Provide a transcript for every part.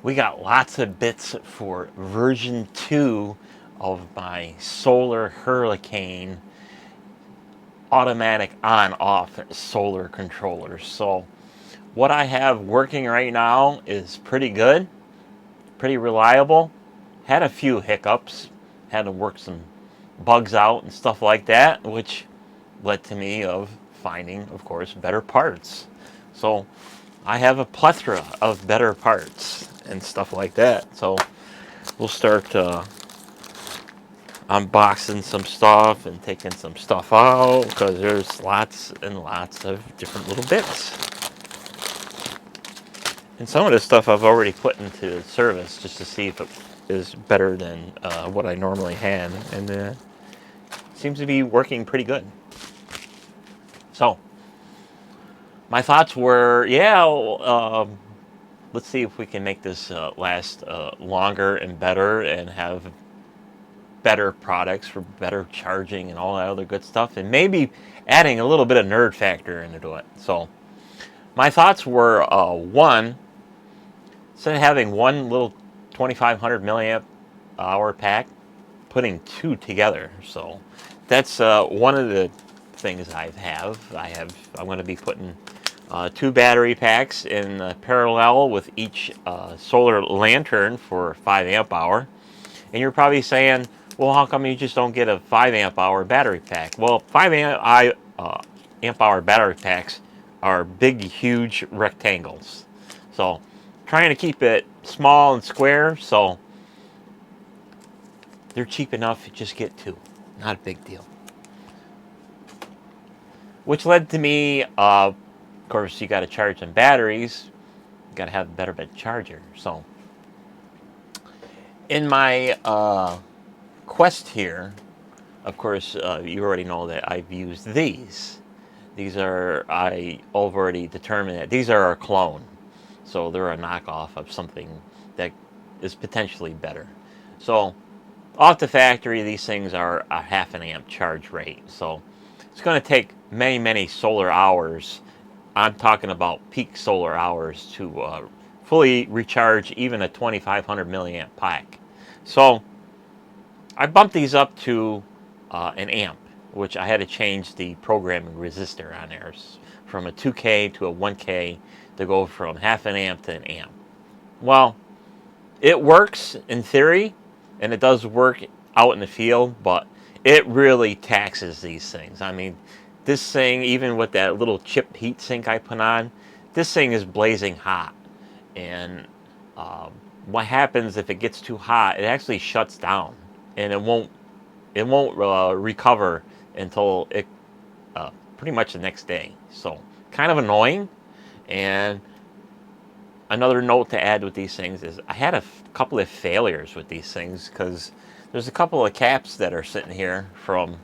we got lots of bits for version 2 of my Solar Hurricane automatic on-off solar controller. So what I have working right now is pretty good, pretty reliable. Had a few hiccups, had to work some bugs out and stuff like that, which led to me of finding, of course, better parts. So I have a plethora of better parts and stuff like that. So we'll start unboxing some stuff and taking some stuff out, because there's lots and lots of different little bits. And some of this stuff I've already put into service just to see if it is better than what I normally had, and it seems to be working pretty good. So my thoughts were, yeah, let's see if we can make this last longer and better, and have better products for better charging and all that other good stuff, and maybe adding a little bit of nerd factor into it. So my thoughts were, one, instead of having one little 2500 milliamp hour pack, putting two together. So that's one of the things I'm going to be putting two battery packs in parallel with each solar lantern for 5 amp hour. And you're probably saying, well, how come you just don't get a 5 amp hour battery pack? Well, 5 amp hour battery packs are big, huge rectangles. So trying to keep it small and square, so they're cheap enough to just get two. Not a big deal. Which led to me, of course, you got to charge some batteries. You got to have a better charger. So in my quest here, of course, you already know that I've used these. These are, I already determined that these are a clone. So they're a knockoff of something that is potentially better. So off the factory, these things are a half an amp charge rate. So it's going to take many, many solar hours. I'm talking about peak solar hours to fully recharge even a 2500 milliamp pack. So I bumped these up to an amp, which I had to change the programming resistor on there from a 2K to a 1K to go from half an amp to an amp. Well, it works in theory, and it does work out in the field, but it really taxes these things. I mean, this thing, even with that little chip heat sink I put on, this thing is blazing hot. And what happens if it gets too hot? It actually shuts down, and it won't recover until it pretty much the next day. So kind of annoying. And another note to add with these things is I had a couple of failures with these things, because there's a couple of caps that are sitting here from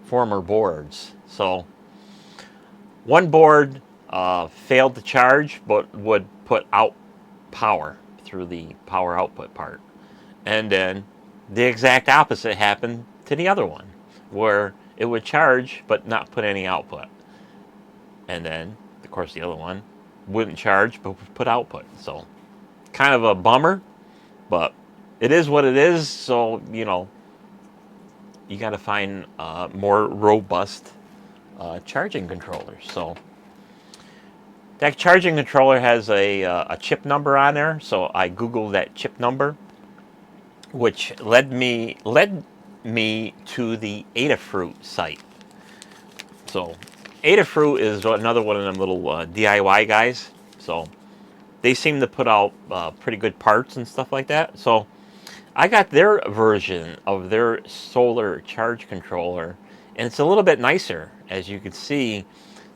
former boards. So one board failed to charge, but would put out power through the power output part. And then the exact opposite happened to the other one, where it would charge but not put any output. And then, of course, the other one wouldn't charge but would put output. So kind of a bummer, but it is what it is. So, you know, you got to find more robust charging controllers. So that charging controller has a chip number on there. So I Googled that chip number, which led me to the Adafruit site. So Adafruit is another one of them little DIY guys. So they seem to put out pretty good parts and stuff like that. So I got their version of their solar charge controller, and it's a little bit nicer. As you can see,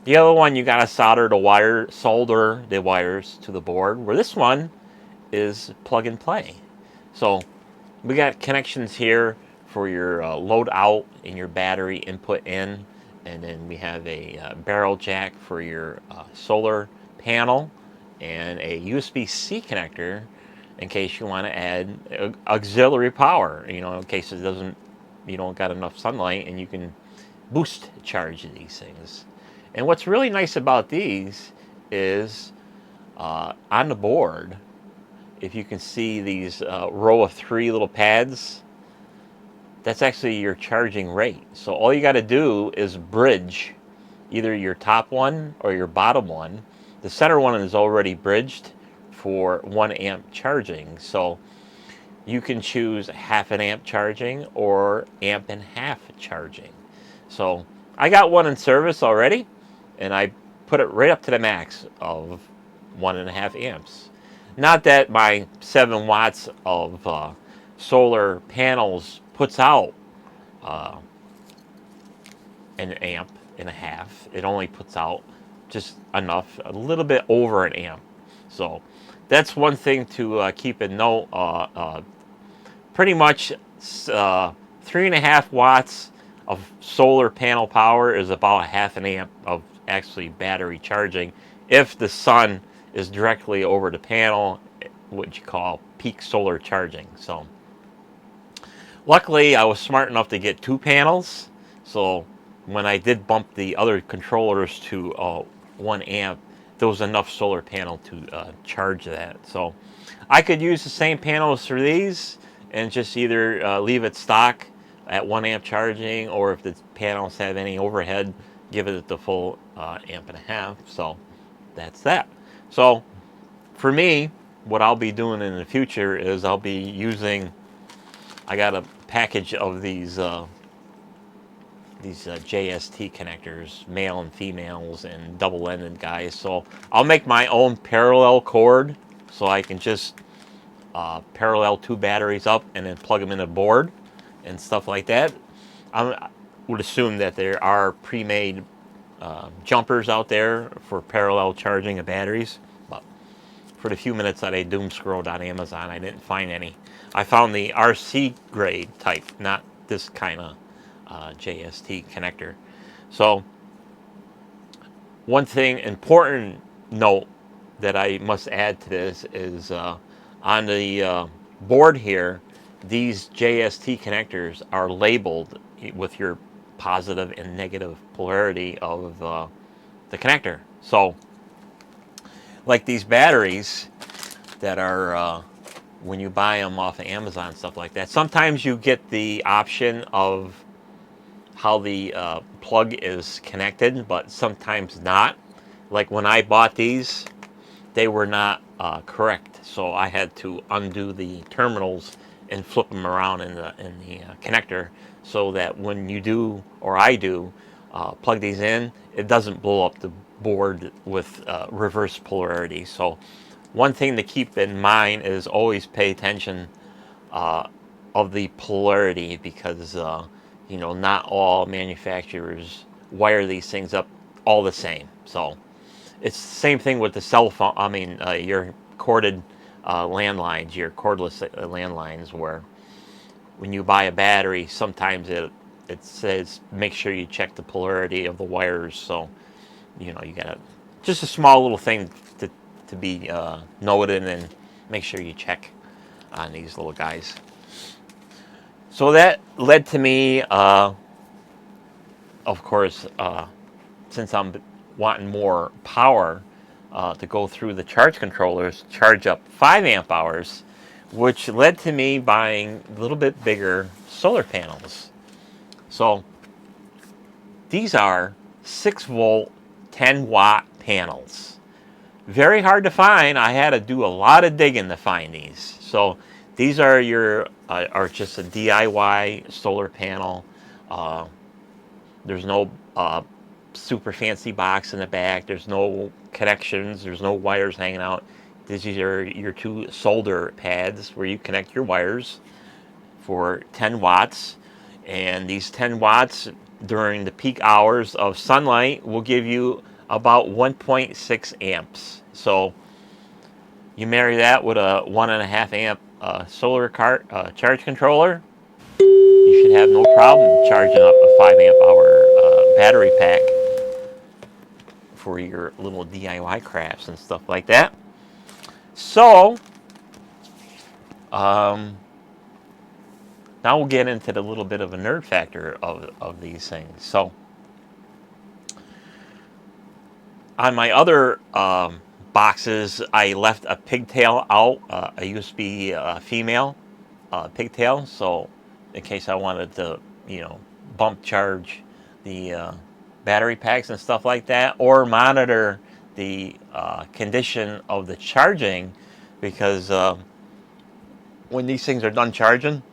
the other one you got to solder the wires to the board, where this one is plug and play. So we got connections here for your load out and your battery input in, and then we have a barrel jack for your solar panel, and a USB-C connector in case you want to add auxiliary power, you know, in case you don't got enough sunlight, and you can boost charge these things. And what's really nice about these is on the board, if you can see these row of 3 little pads, that's actually your charging rate. So all you got to do is bridge either your top one or your bottom one. The center one is already bridged for 1 amp charging. So you can choose half an amp charging or amp and half charging. So I got one in service already, and I put it right up to the max of 1.5 amps. Not that my 7 watts of solar panels puts out uh, an amp and a half. It only puts out just enough, a little bit over an amp. So that's one thing to keep in note. Pretty much 3.5 watts of solar panel power is about a half an amp of actually battery charging if the sun is directly over the panel, what you call peak solar charging. So luckily I was smart enough to get 2 panels, so when I did bump the other controllers to 1 amp, there was enough solar panel to charge that. So I could use the same panels for these and just either leave it stock at 1 amp charging, or if the panels have any overhead, give it the full amp and a half. So that's that. So for me, what I'll be doing in the future is I'll be using, I got a package of these JST connectors, male and females and double-ended guys. So I'll make my own parallel cord, so I can just parallel 2 batteries up and then plug them in a board and stuff like that. I would assume that there are pre-made jumpers out there for parallel charging of batteries, but for the few minutes that I doom scrolled on Amazon, I didn't find any. I found the RC grade type, not this kind of JST connector. So one thing, important note that I must add to this is on the board here, these JST connectors are labeled with your positive and negative polarity of the connector. So like these batteries that are when you buy them off of Amazon, stuff like that, sometimes you get the option of how the plug is connected, but sometimes not. Like when I bought these, they were not correct, so I had to undo the terminals and flip them around in the connector, so that when you do, or I do, plug these in, it doesn't blow up the board with reverse polarity. So one thing to keep in mind is always pay attention of the polarity, because not all manufacturers wire these things up all the same. So it's the same thing with the cell phone. I mean, your corded landlines, your cordless landlines, where when you buy a battery, sometimes it says make sure you check the polarity of the wires. So you got just a small little thing to be noted, and make sure you check on these little guys. So that led to me, of course, since I'm wanting more power to go through the charge controllers, charge up 5 amp hours, which led to me buying a little bit bigger solar panels. So these are 6 volt, 10 watt panels. Very hard to find. I had to do a lot of digging to find these. So these are your are just a DIY solar panel. There's no super fancy box in the back. There's no connections. There's no wires hanging out. These are your 2 solder pads where you connect your wires for 10 watts. And these 10 watts during the peak hours of sunlight will give you about 1.6 amps. So you marry that with a 1.5 amp solar charge controller, you should have no problem charging up a 5 amp hour battery pack for your little DIY crafts and stuff like that. So now we'll get into the little bit of a nerd factor of these things. So on my other boxes, I left a pigtail out, a USB female pigtail, so in case I wanted to, bump charge the battery packs and stuff like that, or monitor the condition of the charging, because when these things are done charging,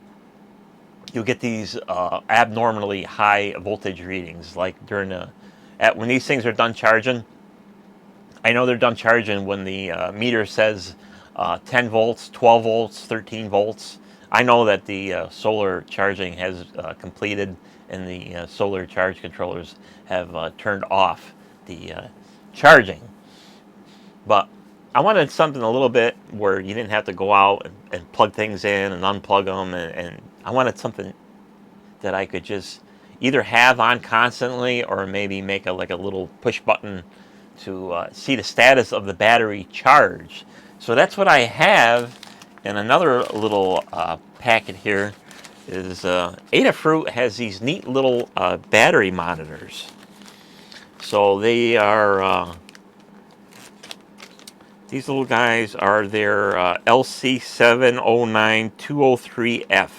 you'll get these abnormally high voltage readings. Like when these things are done charging, I know they're done charging when the meter says 10 volts, 12 volts, 13 volts. I know that the solar charging has completed, and the solar charge controllers have turned off the charging. But I wanted something a little bit where you didn't have to go out and plug things in and unplug them, and I wanted something that I could just either have on constantly, or maybe make a little push button to see the status of the battery charge. So that's what I have. And another little packet here is Adafruit has these neat little battery monitors. So they are these little guys are their LC709203F.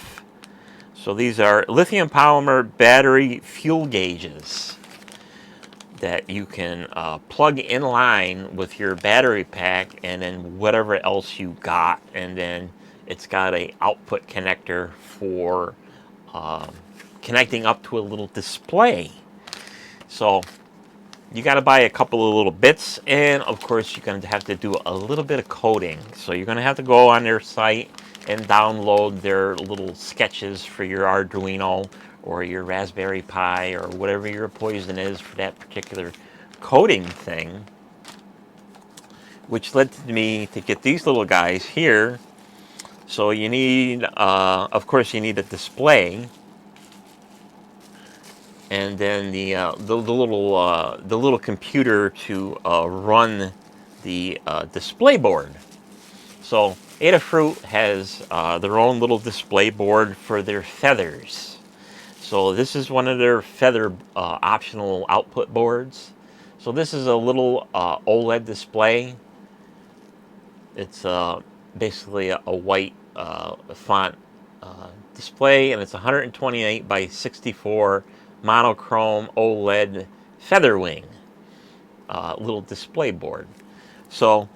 So these are lithium polymer battery fuel gauges that you can plug in line with your battery pack, and then whatever else you got, and then it's got a output connector for connecting up to a little display. So you got to buy a couple of little bits, and of course you're going to have to do a little bit of coding. So you're going to have to go on their site and download their little sketches for your Arduino or your Raspberry Pi or whatever your poison is for that particular coding thing, which led me to get these little guys here. So you need, of course, you need a display, and then the little computer to run the display board. So Adafruit has their own little display board for their feathers. So this is one of their feather optional output boards. So this is a little OLED display. It's basically a white font display, and it's 128 by 64 monochrome OLED feather wing little display board. So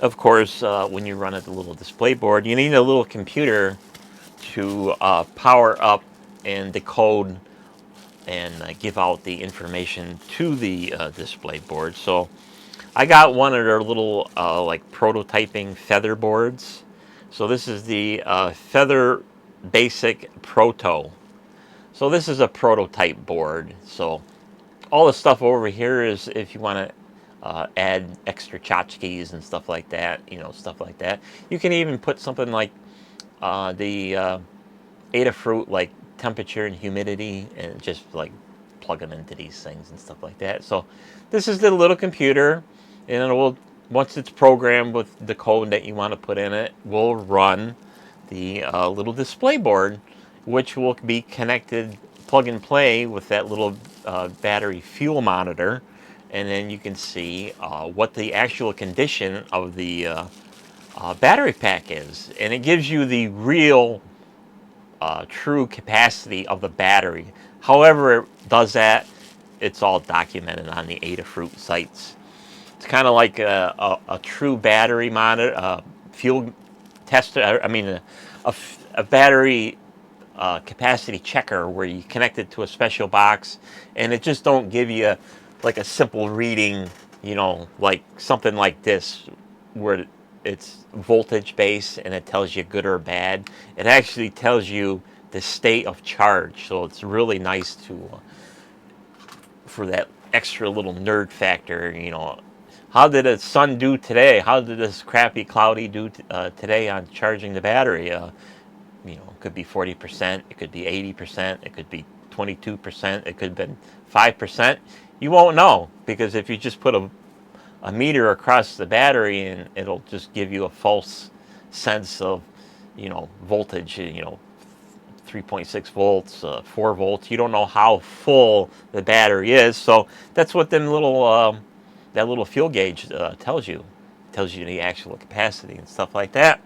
of course, when you run a little display board, you need a little computer to power up and decode and give out the information to the display board. So I got one of their little like prototyping feather boards. So this is the Feather Basic Proto. So this is a prototype board. So all the stuff over here is if you want to add extra tchotchkes and stuff like that, stuff like that. You can even put something like the Adafruit, like temperature and humidity, and just like plug them into these things and stuff like that. So this is the little computer, and it will, once it's programmed with the code that you want to put in it, will run the little display board, which will be connected plug and play with that little battery fuel monitor, and then you can see what the actual condition of the battery pack is, and it gives you the real true capacity of the battery. However it does that, it's all documented on the Adafruit sites. It's kind of like a true battery monitor, fuel tester. I mean, a battery capacity checker where you connect it to a special box, and it just don't give you like a simple reading, like something like this where it's voltage based and it tells you good or bad. It actually tells you the state of charge. So it's really nice to for that extra little nerd factor. How did the sun do today? How did this crappy cloudy do today on charging the battery? It could be 40%, it could be 80%, it could be 22%, it could have been 5%. You won't know, because if you just put a meter across the battery, and it'll just give you a false sense of, voltage, 3.6 volts, 4 volts. You don't know how full the battery is. So that's what that little fuel gauge tells you. tells you the actual capacity and stuff like that.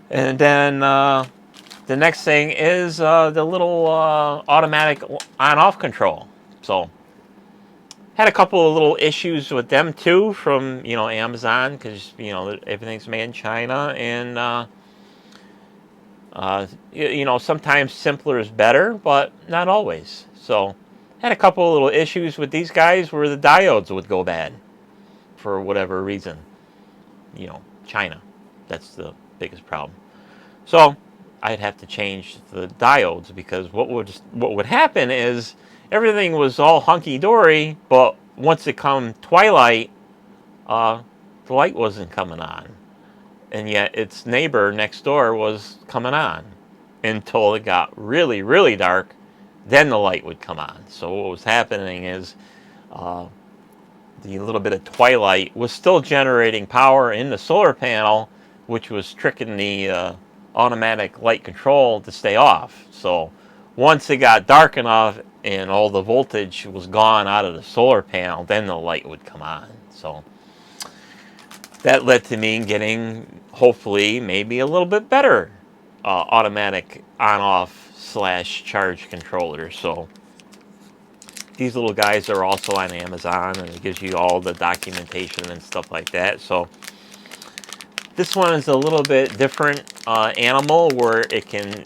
And then the next thing is the little automatic on-off control. So had a couple of little issues with them too from Amazon, because everything's made in China, and sometimes simpler is better, but not always. So had a couple of little issues with these guys where the diodes would go bad for whatever reason. China, that's the biggest problem. So I'd have to change the diodes, because what would happen is everything was all hunky-dory, but once it come twilight, the light wasn't coming on. And yet its neighbor next door was coming on until it got really, really dark. Then the light would come on. So what was happening is the little bit of twilight was still generating power in the solar panel, which was tricking the automatic light control to stay off. So once it got dark enough and all the voltage was gone out of the solar panel, then the light would come on. So that led to me getting, hopefully, maybe a little bit better automatic on-off / charge controller. So these little guys are also on Amazon, and it gives you all the documentation and stuff like that. So this one is a little bit different animal, where it can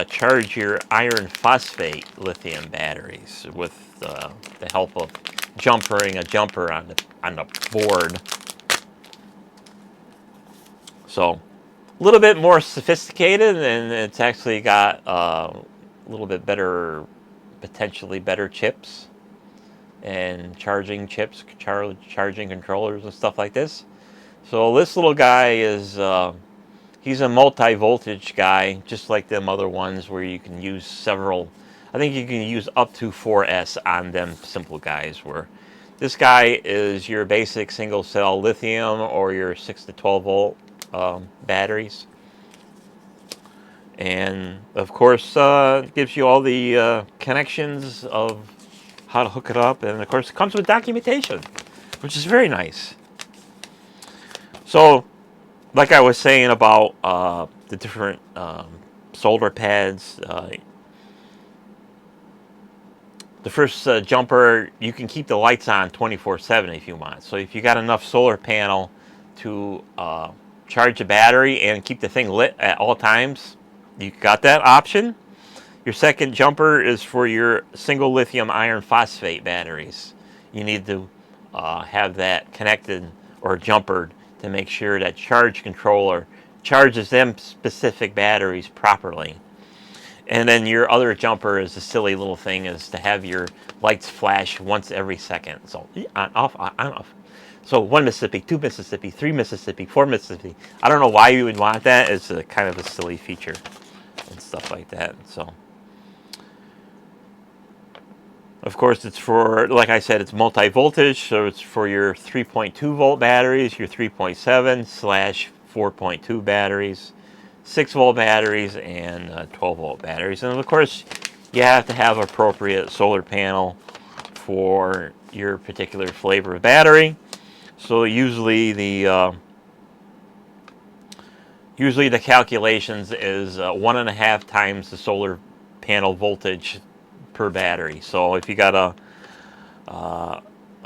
charge your iron phosphate lithium batteries with the help of jumpering a jumper on the board. So a little bit more sophisticated, and it's actually got a little bit better, potentially better chips and charging chips, charging controllers and stuff like this. So this little guy is, he's a multi-voltage guy, just like them other ones where you can use several, I think you can use up to 4S on them simple guys, where this guy is your basic single cell lithium or your 6 to 12 volt batteries. And of course gives you all the connections of how to hook it up, and of course it comes with documentation, which is very nice. So like I was saying about the different solar pads, the first jumper, you can keep the lights on 24/7 if you want. So if you got enough solar panel to charge a battery and keep the thing lit at all times, you got that option. Your second jumper is for your single lithium iron phosphate batteries. You need to have that connected or jumpered to make sure that charge controller charges them specific batteries properly. And then your other jumper is a silly little thing, is to have your lights flash once every second. So on, off, on, off. So 1 Mississippi, 2 Mississippi, 3 Mississippi, 4 Mississippi. I don't know why you would want that. It's a kind of a silly feature and stuff like that. So of course it's for, like I said, it's multi-voltage. So it's for your 3.2 volt batteries, your 3.7 / 4.2 batteries, 6 volt batteries, and 12 volt batteries. And of course you have to have appropriate solar panel for your particular flavor of battery. So usually the calculations is 1.5 times the solar panel voltage per battery. So if you got a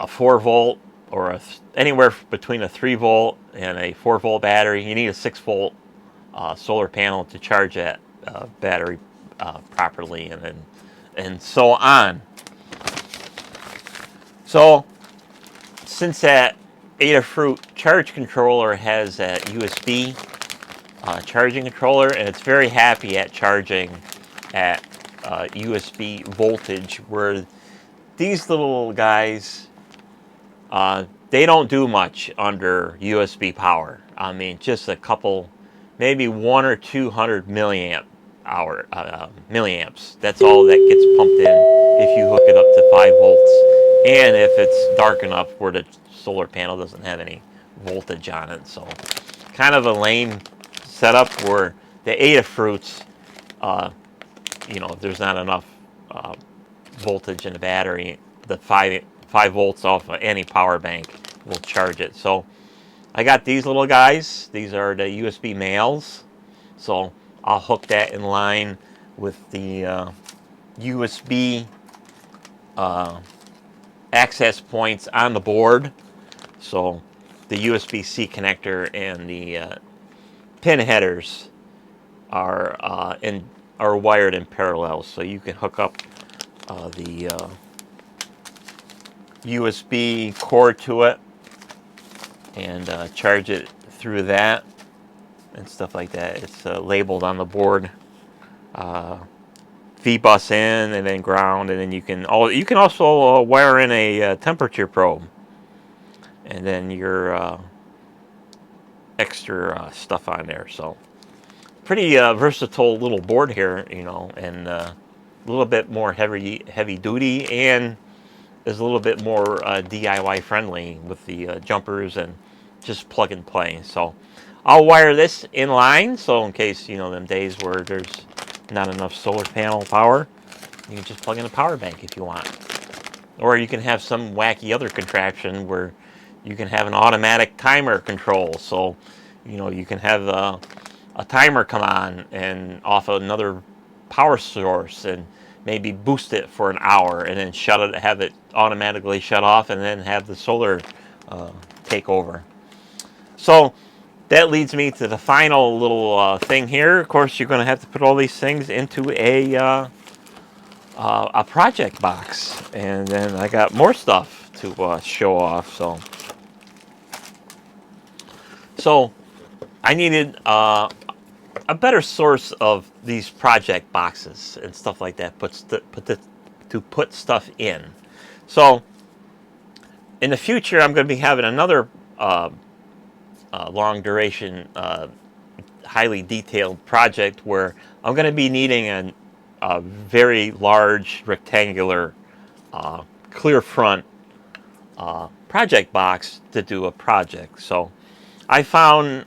4 volt or anywhere between a 3 volt and a 4 volt battery, you need a 6 volt solar panel to charge that battery properly, and so on. So since that Adafruit charge controller has that USB charging controller, and it's very happy at charging at USB voltage, where these little guys, they don't do much under USB power. I mean, just a couple, maybe 100 or 200 milliamps. That's all that gets pumped in if you hook it up to 5 volts, and if it's dark enough where the solar panel doesn't have any voltage on it. So kind of a lame setup where the Adafruits, if there's not enough voltage in the battery, the 5 volts off of any power bank will charge it. So I got these little guys. These are the USB males. So I'll hook that in line with the USB access points on the board. So the USB-C connector and the pin headers are are wired in parallel. So you can hook up the USB cord to it and charge it through that and stuff like that. It's labeled on the board. V bus in and then ground, and then you can also wire in a temperature probe, and then your extra stuff on there. So pretty versatile little board here, you know, and a little bit more heavy duty, and is a little bit more DIY friendly with the jumpers and just plug and play. So I'll wire this in line, so in case, you know, them days where there's not enough solar panel power, you can just plug in a power bank if you want. Or you can have some wacky other contraption where you can have an automatic timer control. So, you know, you can have a timer come on and off another power source and maybe boost it for an hour and then shut it, have it automatically shut off, and then have the solar take over. So that leads me to the final little thing here. Of course, you're going to have to put all these things into a project box, and then I got more stuff to show off. So I needed a better source of these project boxes and stuff like that, to put stuff in. So in the future, I'm going to be having another long duration, highly detailed project where I'm going to be needing a very large rectangular clear front project box to do a project. So I found,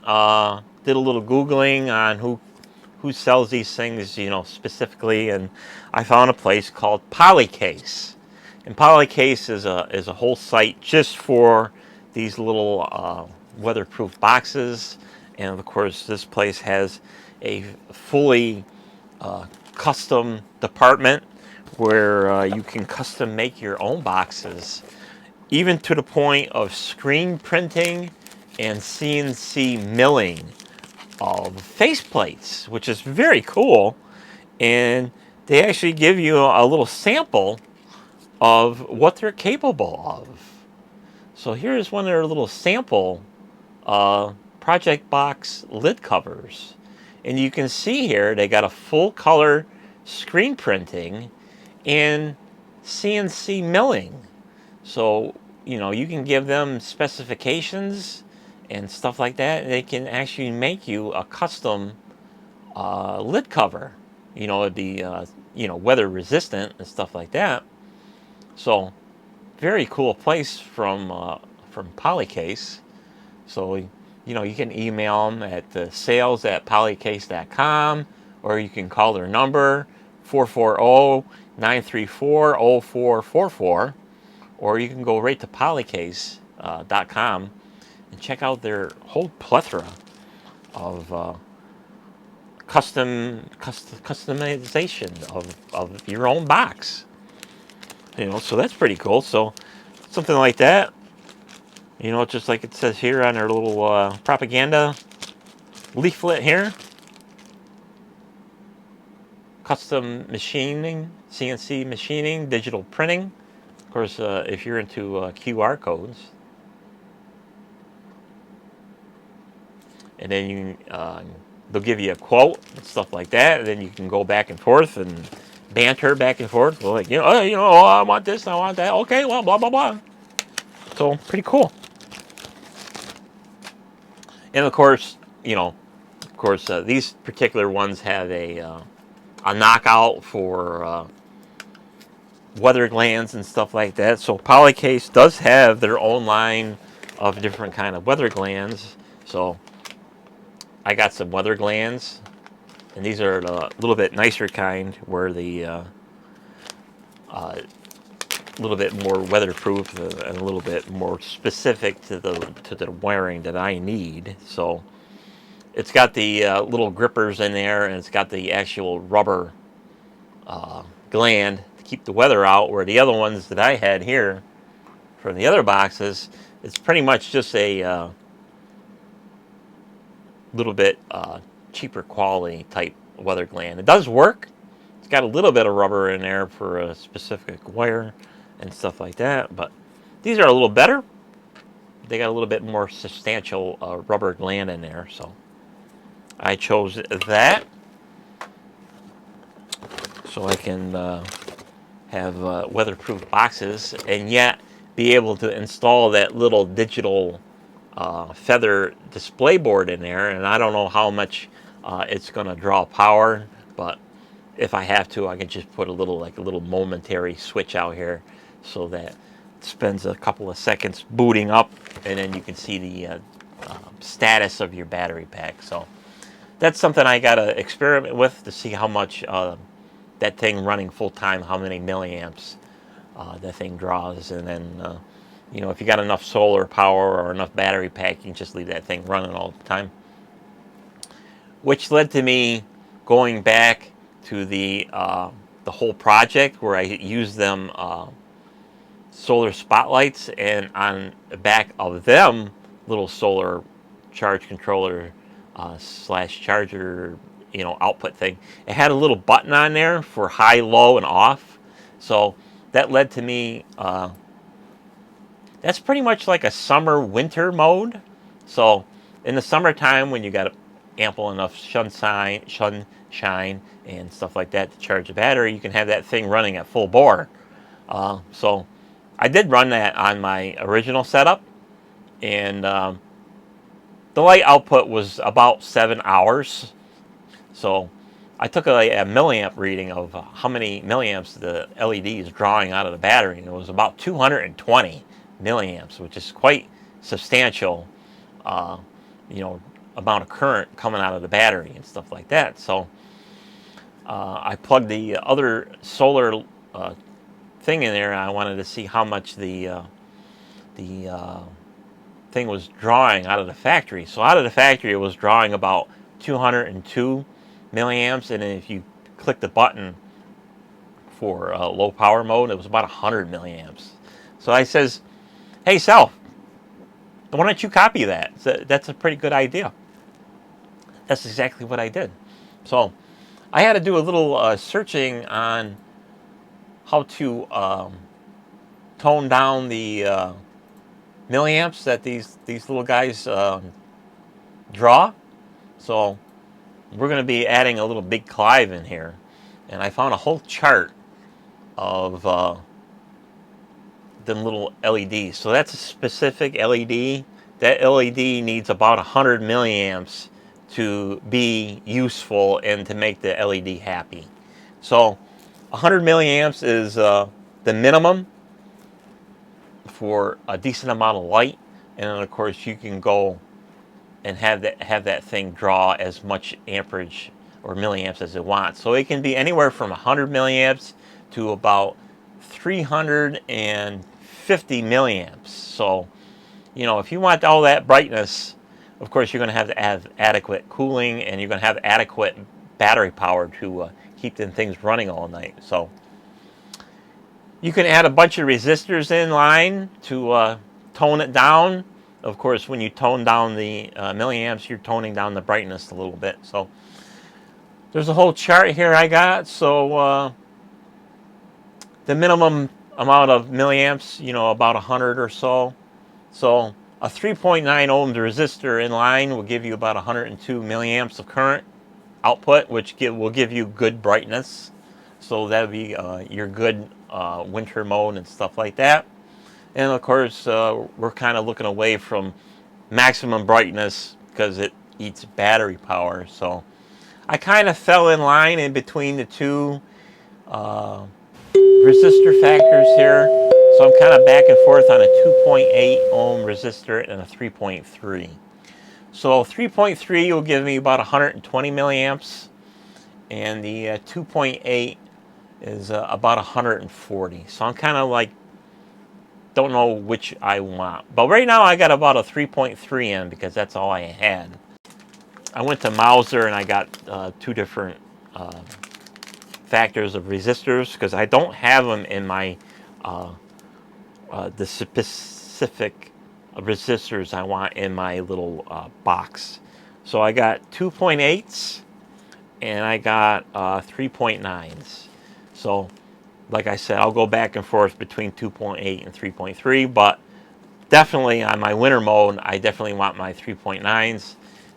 did a little Googling on who sells these things, you know, specifically, and I found a place called Polycase. And Polycase is a whole site just for these little weatherproof boxes. And of course, this place has a fully custom department where you can custom make your own boxes, even to the point of screen printing and CNC milling of faceplates, which is very cool. And they actually give you a little sample of what they're capable of. So here's one of their little sample project box lid covers. And you can see here they got a full color screen printing and CNC milling. So, you know, you can give them specifications and stuff like that. They can actually make you a custom lid cover. You know, it'd be, you know, weather resistant and stuff like that. So, very cool place from Polycase. So, you know, you can email them at sales@polycase.com, or you can call their number 440-934-0444, or you can go right to polycase.com and check out their whole plethora of customization of your own box. You know, so that's pretty cool. So something like that, you know, just like it says here on their little propaganda leaflet here. Custom machining, CNC machining, digital printing. Of course, if you're into QR codes. And then they'll give you a quote and stuff like that, and then you can go back and forth and banter back and forth. Well, like, oh, I want this, I want that. Okay, well, blah blah blah. So pretty cool. And of course, these particular ones have a knockout for weather glands and stuff like that. So Polycase does have their own line of different kind of weather glands. So I got some weather glands, and these are a little bit nicer kind, where the a little bit more weatherproof and a little bit more specific to the wiring that I need. So it's got the little grippers in there, and it's got the actual rubber gland to keep the weather out, where the other ones that I had here from the other boxes, it's pretty much just a little bit cheaper quality type weather gland. It does work. It's got a little bit of rubber in there for a specific wire and stuff like that, but these are a little better. They got a little bit more substantial rubber gland in there, so I chose that so I can have weatherproof boxes and yet be able to install that little digital feather display board in there. And I don't know how much it's going to draw power, but if I have to, I can just put a little momentary switch out here so that it spends a couple of seconds booting up, and then you can see the status of your battery pack. So that's something I got to experiment with to see how much that thing running full time, how many milliamps that thing draws. And then if you got enough solar power or enough battery pack, you can just leave that thing running all the time. Which led to me going back to the whole project where I used them solar spotlights, and on the back of them little solar charge controller slash charger output thing, it had a little button on there for high, low, and off. So that led to me that's pretty much like a summer winter mode. So in the summertime, when you got ample enough sunshine and stuff like that to charge the battery, you can have that thing running at full bore. So I did run that on my original setup, and the light output was about 7 hours. So I took a milliamp reading of how many milliamps the LED is drawing out of the battery, and it was about 220 milliamps, which is quite substantial, amount of current coming out of the battery and stuff like that. So I plugged the other solar thing in there, and I wanted to see how much the thing was drawing out of the factory. So out of the factory, it was drawing about 202 milliamps, and if you click the button for low power mode, it was about 100 milliamps. So I says, hey, Sal, why don't you copy that? That's a pretty good idea. That's exactly what I did. So I had to do a little searching on how to tone down the milliamps that these little guys draw. So we're going to be adding a little Big Clive in here, and I found a whole chart of them little LEDs. So that's a specific LED. That LED needs about 100 milliamps to be useful and to make the LED happy. So 100 milliamps is the minimum for a decent amount of light, and then of course you can go and have that thing draw as much amperage or milliamps as it wants. So it can be anywhere from 100 milliamps to about 350 milliamps. So if you want all that brightness, of course you're going to have adequate cooling, and you're going to have adequate battery power to keep them things running all night. So you can add a bunch of resistors in line to tone it down. Of course, when you tone down the milliamps, you're toning down the brightness a little bit. So there's a whole chart here I got. So the minimum amount of milliamps, about 100 or so. So a 3.9 ohms resistor in line will give you about 102 milliamps of current output, which will give you good brightness. So that would be your good winter mode and stuff like that. And of course, we're kind of looking away from maximum brightness because it eats battery power. So I kind of fell in line in between the two resistor factors here. So I'm kind of back and forth on a 2.8 ohm resistor and a 3.3. So 3.3 will give me about 120 milliamps, and the 2.8 is about 140. So I'm kind of like don't know which I want. But right now I got about a 3.3 in because that's all I had. I went to Mauser and I got two different factors of resistors because I don't have them in my the specific resistors I want in my little box. So I got 2.8s and I got 3.9s. So like I said, I'll go back and forth between 2.8 and 3.3, but definitely on my winter mode, I definitely want my 3.9s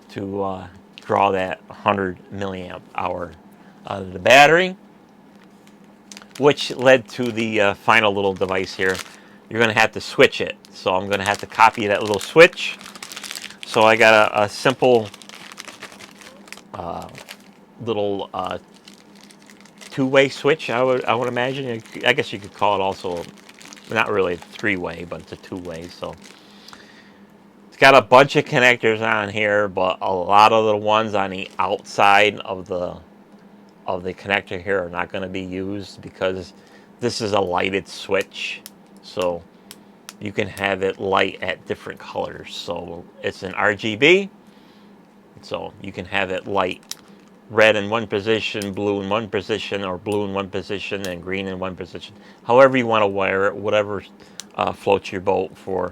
to draw that 100 milliamp hour out of the battery, which led to the final little device here. You're going to have to switch it. So I'm going to have to copy that little switch. So I got a simple little two-way switch, I would imagine. I guess you could call it also, not really three-way, but it's a two-way. So it's got a bunch of connectors on here, but a lot of the ones on the outside of the connector here are not going to be used because this is a lighted switch. So you can have it light at different colors. So it's an RGB. So you can have it light red in one position, blue in one position, or blue in one position and green in one position. However you want to wire it, whatever floats your boat for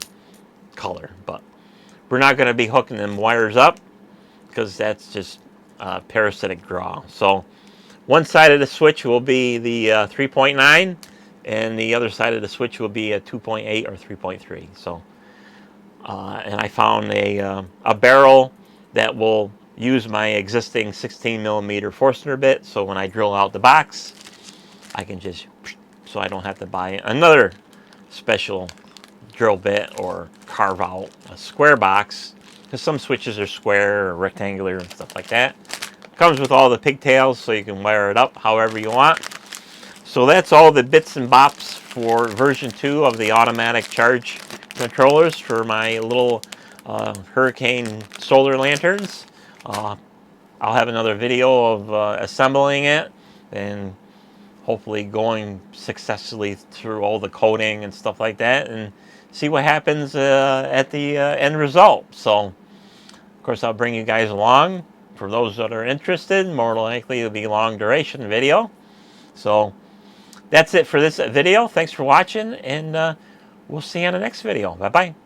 color. But we're not going to be hooking them wires up because that's just parasitic draw. So one side of the switch will be the 3.9 and the other side of the switch will be a 2.8 or 3.3. So and I found a barrel that will use my existing 16 millimeter Forstner bit, so when I drill out the box I can just, so I don't have to buy another special drill bit or carve out a square box, because some switches are square or rectangular and stuff like that. Comes with all the pigtails so you can wire it up however you want. So that's all the bits and bops for version 2 of the automatic charge controllers for my little Hurricane solar lanterns. I'll have another video of assembling it and hopefully going successfully through all the coding and stuff like that and see what happens at the end result. So, of course, I'll bring you guys along. For those that are interested, more likely it'll be a long duration video. So that's it for this video. Thanks for watching, and we'll see you on the next video. Bye-bye.